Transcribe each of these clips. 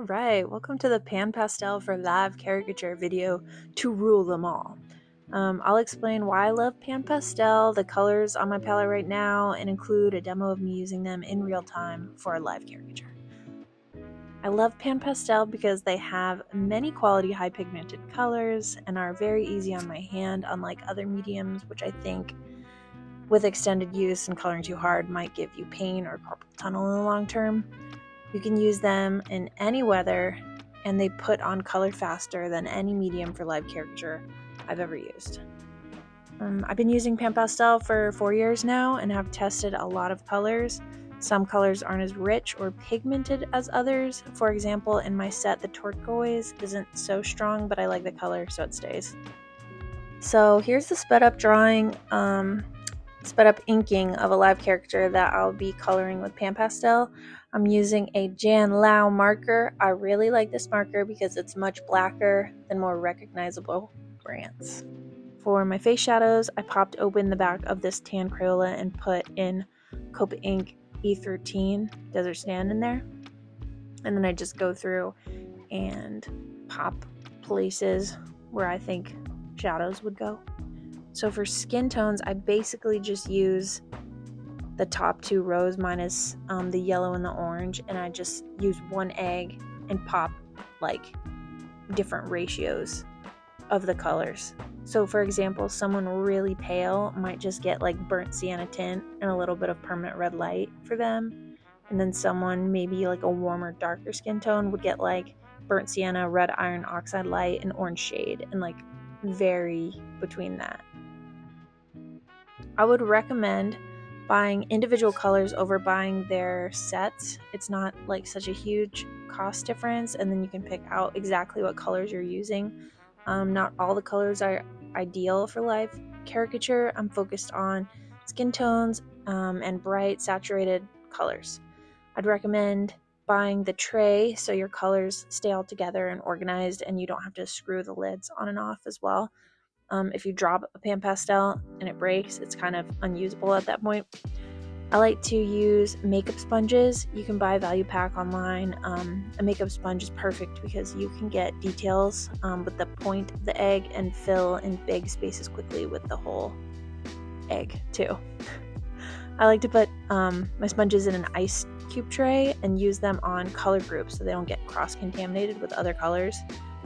Alright, welcome to the PanPastel for Live Caricature video to rule them all. I'll explain why I love PanPastel, the colors on my palette right now, and include a demo of me using them in real time for a live caricature. I love PanPastel because they have many quality high pigmented colors and are very easy on my hand, unlike other mediums, which I think with extended use and coloring too hard might give you pain or carpal tunnel in the long term. You can use them in any weather, and they put on color faster than any medium for live caricature I've ever used. I've been using PanPastel for 4 years now and have tested a lot of colors. Some colors aren't as rich or pigmented as others. For example, in my set, the Turquoise isn't so strong, but I like the color, so it stays. So here's the sped up drawing, sped up inking of a live caricature that I'll be coloring with PanPastel. I'm using a Jan Lau marker. I really like this marker because it's much blacker than more recognizable brands. For my face shadows, I popped open the back of this tan Crayola and put in Copic Ink E13 Desert Stand in there. And then I just go through and pop places where I think shadows would go. So for skin tones, I basically just use the top 2 rows minus the yellow and the orange, and I just use one egg and pop like different ratios of the colors. So for example, someone really pale might just get like burnt sienna tint and a little bit of permanent red light for them, and then someone maybe like a warmer, darker skin tone would get like burnt sienna, red iron oxide light, and orange shade, and like vary between that. I would recommend buying individual colors over buying their sets. It's not like such a huge cost difference, and then you can pick out exactly what colors you're using. Not all the colors are ideal for live caricature. I'm focused on skin tones and bright saturated colors. I'd recommend buying the tray so your colors stay all together and organized, and you don't have to screw the lids on and off as well. If you drop a PanPastel and it breaks, it's kind of unusable at that point. I like to use makeup sponges. You can buy a value pack online. A makeup sponge is perfect because you can get details with the point of the egg and fill in big spaces quickly with the whole egg too. I like to put my sponges in an ice cube tray and use them on color groups so they don't get cross-contaminated with other colors.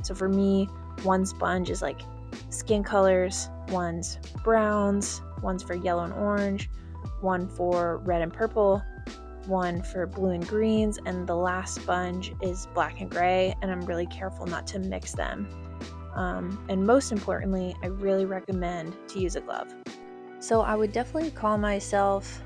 So for me, one sponge is like skin colors, one's browns, one's for yellow and orange, one for red and purple, one for blue and greens, and the last sponge is black and gray, and I'm really careful not to mix them. And most importantly, I really recommend to use a glove. So I would definitely call myself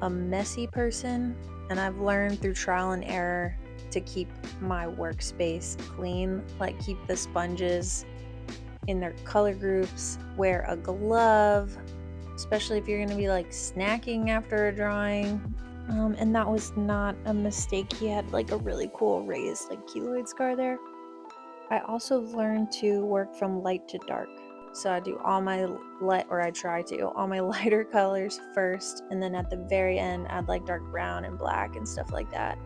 a messy person, and I've learned through trial and error to keep my workspace clean, like keep the sponges in their color groups, wear a glove, especially if you're going to be like snacking after a drawing. And that was not a mistake. He had like a really cool raised like keloid scar there. I also learned to work from light to dark. So I do all my I try to all my lighter colors first, and then at the very end add like dark brown and black and stuff like that.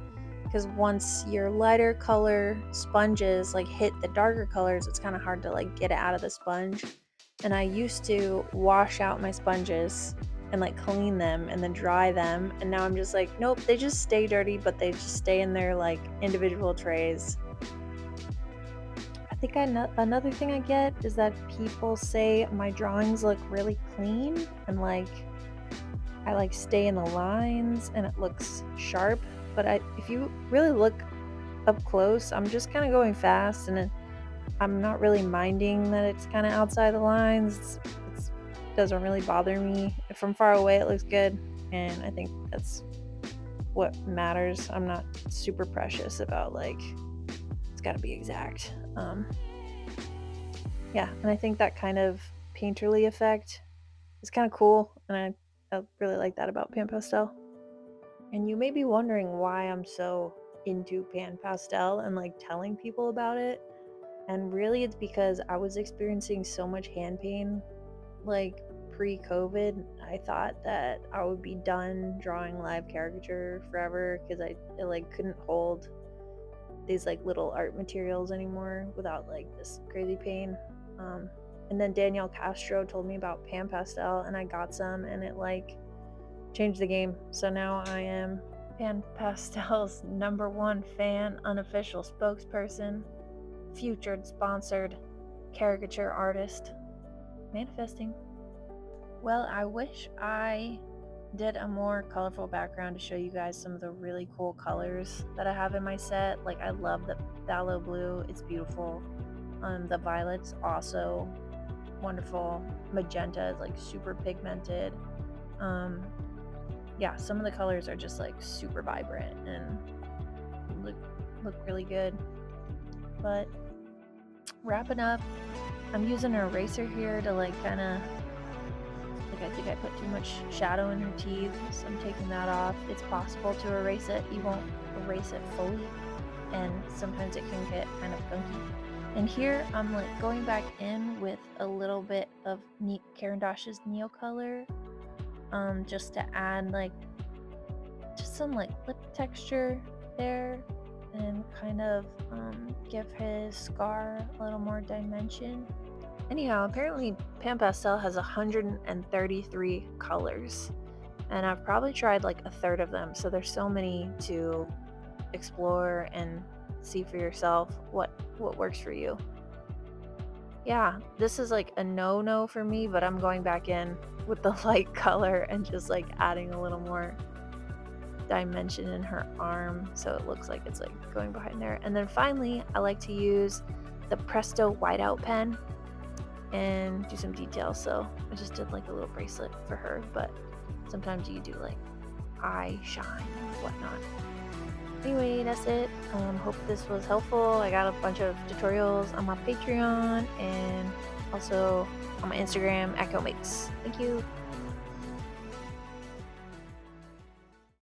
Because once your lighter color sponges like hit the darker colors, it's kind of hard to like get it out of the sponge. And I used to wash out my sponges and like clean them and then dry them, and now I'm just like, nope, they just stay dirty, but they just stay in their like individual trays. I think another thing I get is that people say my drawings look really clean and like I like stay in the lines and it looks sharp. But if you really look up close, I'm just kind of going fast, and I'm not really minding that it's kind of outside the lines. It doesn't really bother me. From far away, it looks good, and I think that's what matters. I'm not super precious about like it's got to be exact. Yeah, and I think that kind of painterly effect is kind of cool, and I really like that about PanPastel. And you may be wondering why I'm so into PanPastel and like telling people about it. And really it's because I was experiencing so much hand pain like pre-COVID. I thought that I would be done drawing live caricature forever because I like couldn't hold these like little art materials anymore without like this crazy pain. And then Danielle Castro told me about PanPastel, and I got some, and it like changed the game. So now I am PanPastel's #1 fan, unofficial spokesperson, featured sponsored caricature artist. Manifesting. Well, I wish I did a more colorful background to show you guys some of the really cool colors that I have in my set. Like, I love the Phthalo Blue, it's beautiful. The violet's also wonderful. Magenta is like super pigmented. Yeah, some of the colors are just like super vibrant and look really good. But wrapping up, I'm using an eraser here to like kind of, like, I think I put too much shadow in her teeth, so I'm taking that off. It's possible to erase it. You won't erase it fully, and sometimes it can get kind of funky. And here I'm like going back in with a little bit of Caran d'Ache's Neo color, just to add like just some like lip texture there, and kind of give his scar a little more dimension. Anyhow, apparently PanPastel has 133 colors, and I've probably tried like a third of them, so there's so many to explore and see for yourself what works for you. Yeah, this is like a no for me, but I'm going back in with the light color and just like adding a little more dimension in her arm so it looks like it's like going behind there. And then finally, I like to use the Presto whiteout pen and do some details. So I just did like a little bracelet for her, but sometimes you do like eye shine and whatnot. Anyway, that's it. Hope this was helpful. I got a bunch of tutorials on my Patreon and also on my Instagram, @CoMakes. Thank you.